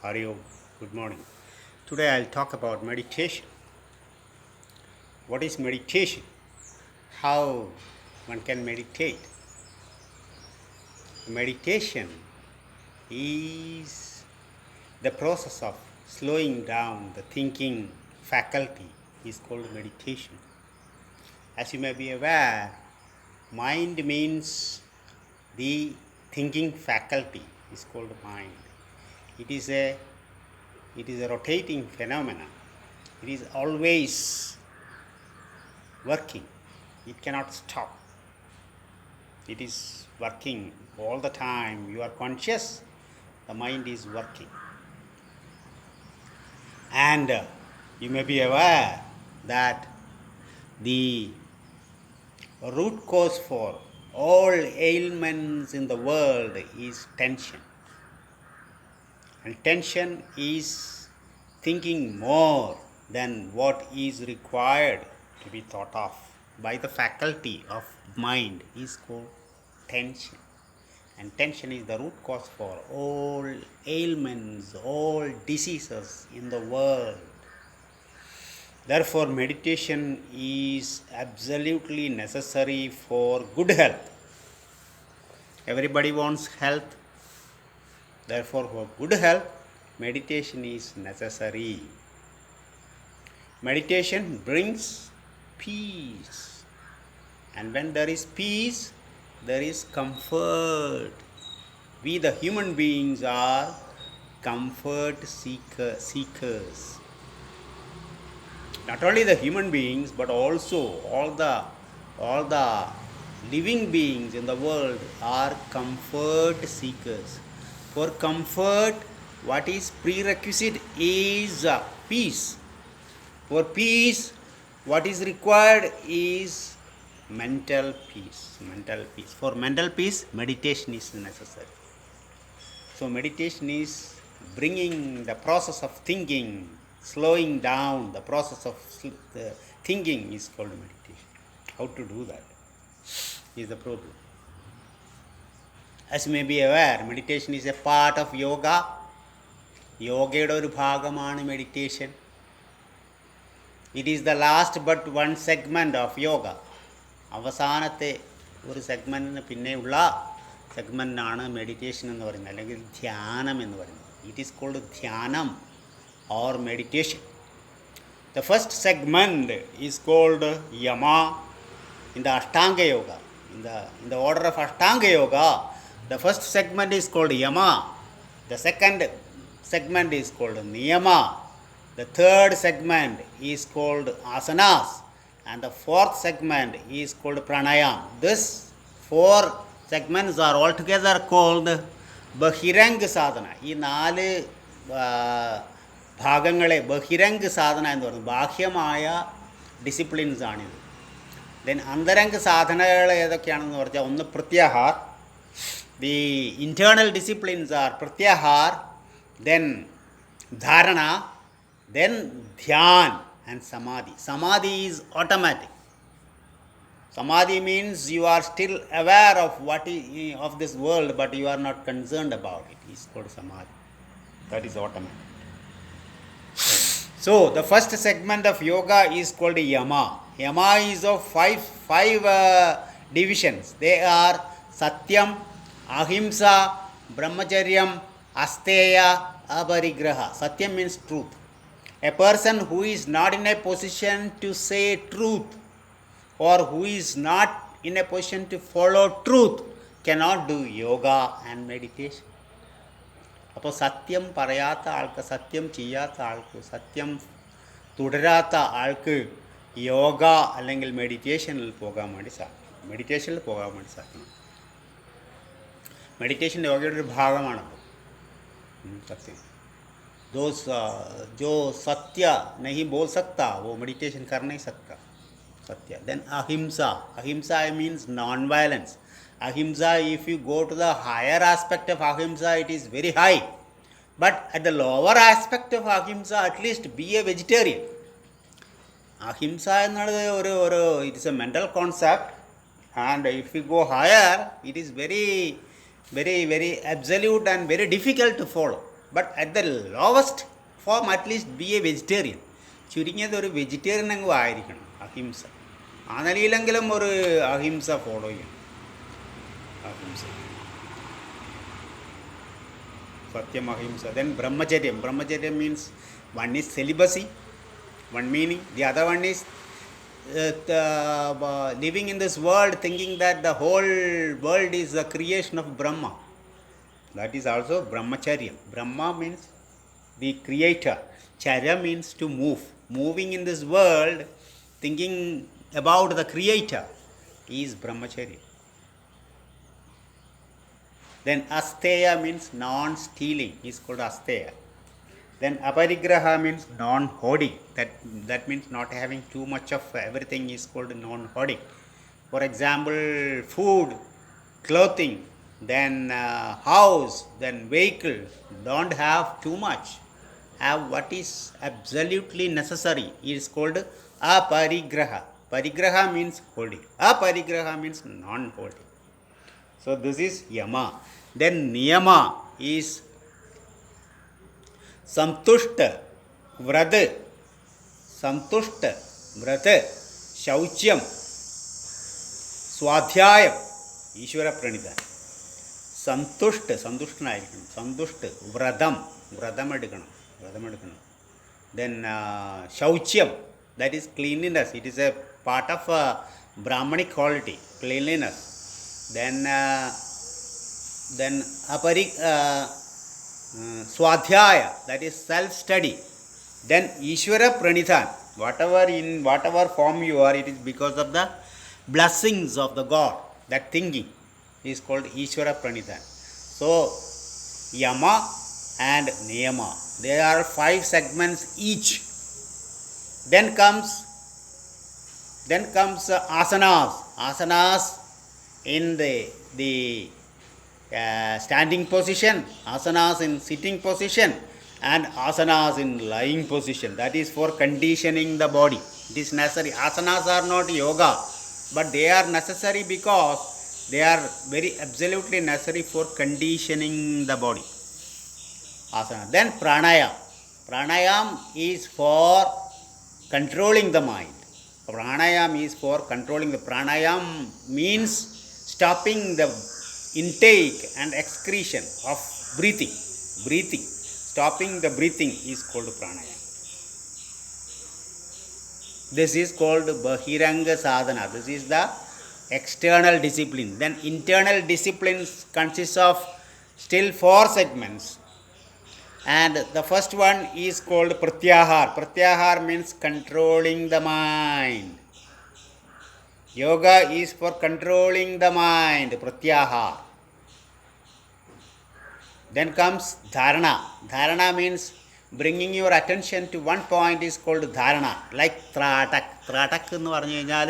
Hari Om. Good morning. Today I'll talk about meditation. What is meditation? How one can meditate? Meditation is the process of slowing down the thinking faculty is called meditation. As you may be aware, mind means the thinking faculty is called mind. It is a rotating phenomenon. It is always working. It cannot stop. It is working all the time. You are conscious, the mind is working. And you may be aware that the root cause for all ailments in the world is tension. And tension is thinking more than what is required to be thought of by the faculty of mind is called tension. And tension is the root cause for all ailments, all diseases in the world. Therefore, meditation is absolutely necessary for good health. Everybody wants health. Therefore, for good health, meditation is necessary. Meditation brings peace. And when there is peace, there is comfort. We, the human beings, are comfort seekers. Not only the human beings, but also all the living beings in the world are comfort seekers. For comfort, what is prerequisite is peace. For peace, what is required is mental peace. For mental peace, meditation is necessary. So meditation is bringing the process of thinking, slowing down the process of thinking is called meditation. How to do that is the problem. As you may be aware, meditation is a part of yoga. യോഗയുടെ ഒരു ഭാഗമാണ് meditation. It is the last but one segment of yoga. അവസാനത്തെ ഒരു സെഗ്മെൻറ്റിന് പിന്നെയുള്ള സെഗ്മെൻറ്റാണ് meditation എന്ന് പറയുന്നത്, അല്ലെങ്കിൽ ധ്യാനം എന്ന് പറയുന്നത്. It is called dhyanam or meditation. The first segment is called yama in the ashtanga yoga. In the order of Ashtanga Yoga, the first segment is called Yama, the second segment is called Niyama, the third segment is called Asanas, and the fourth segment is called Pranayam. These four segments are altogether called Bahiranga Sadhana. ഈ നാല് ഭാഗങ്ങളെ ബഹിരംഗ് സാധന എന്ന് പറയുന്നത് ബാഹ്യമായ disciplines ആണിത്. Then അന്തരംഗ സാധനകൾ ഏതൊക്കെയാണെന്ന് പറഞ്ഞാൽ, ഒന്ന് പ്രത്യാഹാർ. The internal disciplines are pratyahar, then dharana, then dhyan and samadhi. Samadhi is automatic. Samadhi means you are still aware of what is of this world, but you are not concerned about it. It's called samadhi. That is automatic. So the first segment of yoga is called yama. Yama is of five divisions. They are satyam, ahimsa, brahmacharyam, asteya, aparigraha. Satyam means truth. A person who is not in a position to say truth, or who is not in a position to follow truth, cannot do yoga and meditation. അപ്പോൾ സത്യം പറയാത്ത ആൾക്ക്, സത്യം ചെയ്യാത്ത ആൾക്ക്, സത്യം തുടരാത്ത ആൾക്ക് യോഗ അല്ലെങ്കിൽ മെഡിറ്റേഷനിൽ പോകാൻ വേണ്ടി സാധിക്കും. മെഡിറ്റേഷൻ യോഗയുടെ ഒരു ഭാഗമാണത്. സത്യം जो सत्य नहीं बोल सकता वो मेडिटेशन कर नहीं सकता. Satya. Then ahimsa means non-violence. Ahimsa, if you go to the higher aspect of ahimsa, it is very high, but at the lower aspect of ahimsa, at least be a vegetarian. Ahimsa it is a mental concept, and if you go higher, it is very very absolute and very difficult to follow. But at the lowest form, at least be a vegetarian. ചുരുങ്ങിയത് ഒരു vegetarian അങ്ങ് ആയിരിക്കണം അഹിംസ. ആ നിലയിലെങ്കിലും ഒരു അഹിംസ follow ചെയ്യണം. സത്യം, അഹിംസ. Then ബ്രഹ്മചര്യം means one is celibacy, one meaning. The other one is living in this world thinking that the whole world is the creation of Brahma. That is also brahmacharya. Brahma means the creator. Charya means to move. Moving in this world thinking about the creator is brahmacharya. Then asteya means non-stealing, is called asteya. Then aparigraha means non-hoarding. That means not having too much of everything is called non-hoarding. For example, food, clothing, then house, then vehicle. Don't have too much. Have what is absolutely necessary. It is called aparigraha. Parigraha means holding. Aparigraha means non-holding. So this is yama. Then niyama is santushta, vrata, shauchyam, swadhyayam, ഈശ്വര പ്രണിധാനം. സന്തുഷ്ടനായിരിക്കണം. വ്രതം എടുക്കണം. Then shauchyam, that is cleanliness. It is a part of Brahmanic quality, cleanliness. Then swadhyaya, that is self-study. Then Ishvara pranidhan, whatever form you are, it is because of the blessings of the God. That thinking is called Ishvara pranidhan. So yama and niyama, there are 5 segments each. Then comes asanas in the standing position, asanas in sitting position, and asanas in lying position. That is for conditioning the body. It is necessary. Asanas are not yoga, but they are necessary because they are very absolutely necessary for conditioning the body. Asana. Then pranayam is for controlling the mind. Pranayam means stopping the intake and excretion of breathing. Stopping the breathing is called pranayam. This is called bahiranga sadhana. This is the external discipline. Then internal disciplines consists of still 4 segments. And the first one is called pratyahar. Pratyahar means controlling the mind. Yoga is for controlling the mind, pratyahar. Then comes dharana. Dharana means bringing your attention to one point is called dharana. Like ത്രാടക് എന്ന് പറഞ്ഞു കഴിഞ്ഞാൽ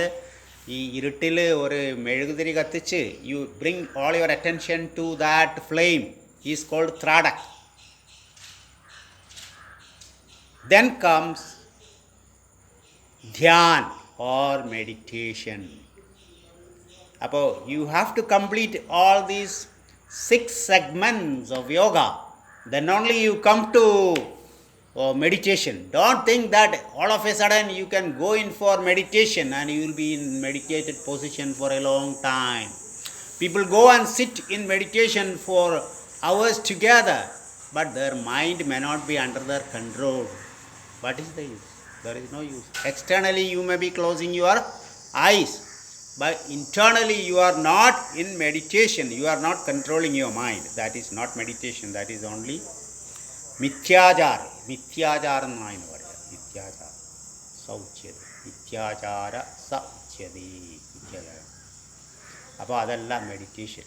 ഈ ഇരുട്ടിൽ ഒരു മെഴുകുതിരി കത്തിച്ച് you bring all your attention to that flame is called ത്രാടക്. Then comes dhyan or meditation. Appo you have to complete all these 6 segments of yoga, then only you come to meditation. Don't think that all of a sudden you can go in for meditation and you will be in meditated position for a long time. People go and sit in meditation for hours together, but their mind may not be under their control. What is the use? There is no use. Externally you may be closing your eyes, but internally you are not in meditation. You are not controlling your mind. That is not meditation. That is only മിഥ്യാചാരം. മിഥ്യാചാരം എന്നാണ് പറയുക. മിഥ്യാചാരം സൗച്യത. മിഥ്യാചാര സൗച്യതി. മിഥ്യാചാരം. അപ്പോൾ അതല്ല meditation.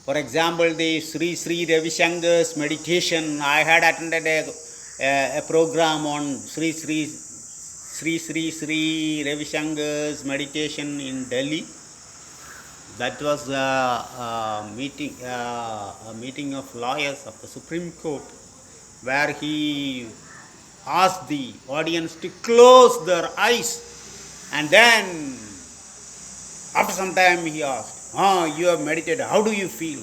For example, the Sri Sri Ravi Shankar's meditation. I had attended a program on Sri Ravi Shankar's meditation in Delhi. That was a meeting of lawyers of the Supreme Court, where he asked the audience to close their eyes, and then after some time he asked, you have meditated, how do you feel?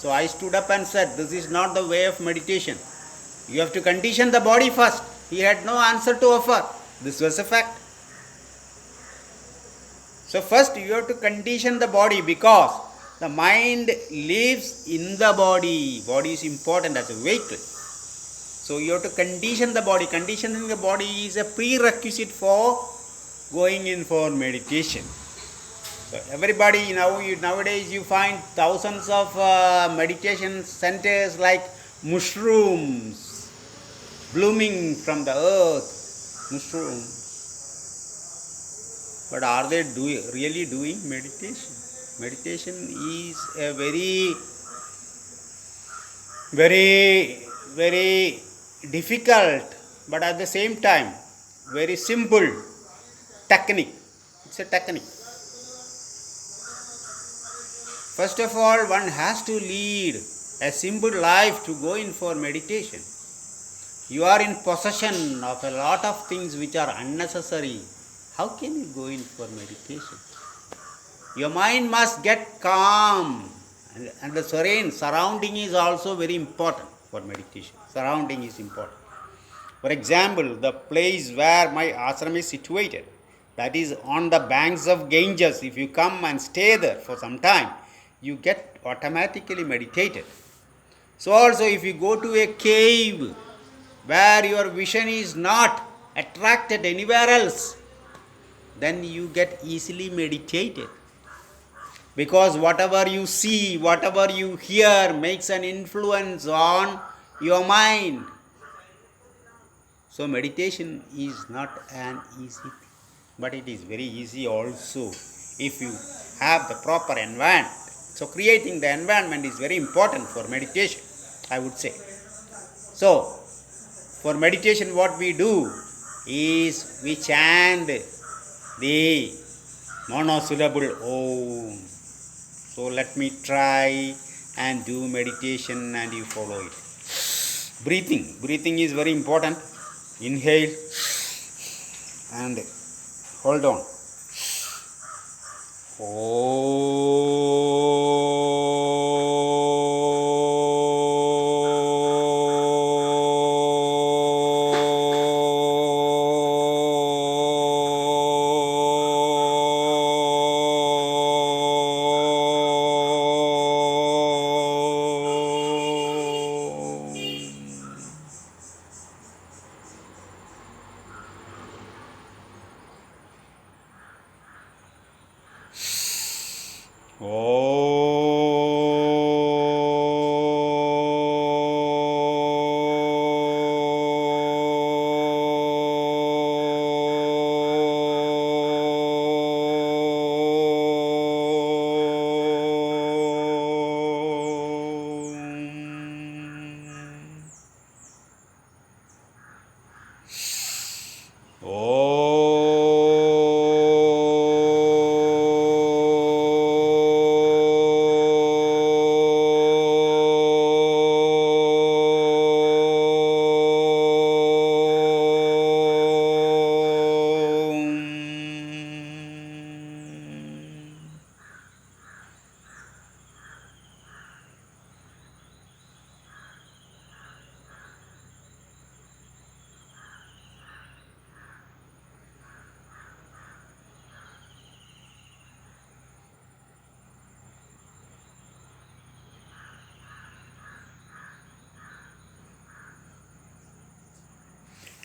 So I stood up and said, this is not the way of meditation. You have to condition the body first. He had no answer to offer. This was a fact. So first you have to condition the body, because the mind lives in the body. Body is important as a vehicle. So you have to condition the body. Conditioning the body is a prerequisite for going in for meditation. So everybody, nowadays you find thousands of meditation centers like mushrooms blooming from the earth. Mushrooms. But are they really doing meditation? Meditation is a very difficult, but at the same time very simple technique. It's a technique. First of all, one has to lead a simple life to go in for meditation. You are in possession of a lot of things which are unnecessary. How can you go in for meditation? Your mind must get calm, and the surrounding is also very important for meditation. Surrounding is important. For example, the place where my ashram is situated, that is on the banks of Ganges. If you come and stay there for some time, you get automatically meditated. So also if you go to a cave where your vision is not attracted anywhere else, then you get easily meditated, because whatever you see, whatever you hear makes an influence on your mind. So meditation is not an easy thing, but it is very easy also if you have the proper environment. So creating the environment is very important for meditation, I would say. So for meditation, what we do is we chant the monosyllable Om. So let me try and do meditation and you follow it. Breathing is very important. Inhale and hold on.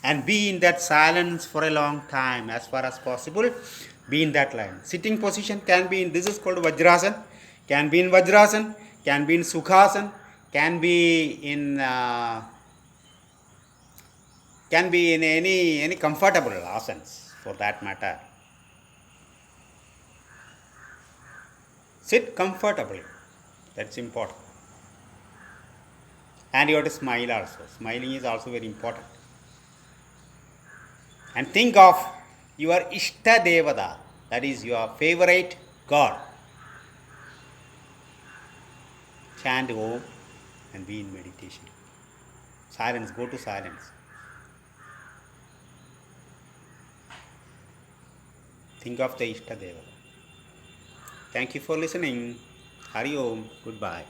And be in that silence for a long time as far as possible. Be in that line. Sitting position can be in, this is called Vajrasan, can be in Vajrasan, can be in Sukhasan, can be in any comfortable asanas for that matter. Sit comfortably. That's important. And you have to smile also. Smiling is also very important. And think of your Ishta Devada, that is your favorite God. Chant Om and be in meditation. Silence, go to silence. Think of the Ishta Devada. Thank you for listening. Hari Om. Goodbye.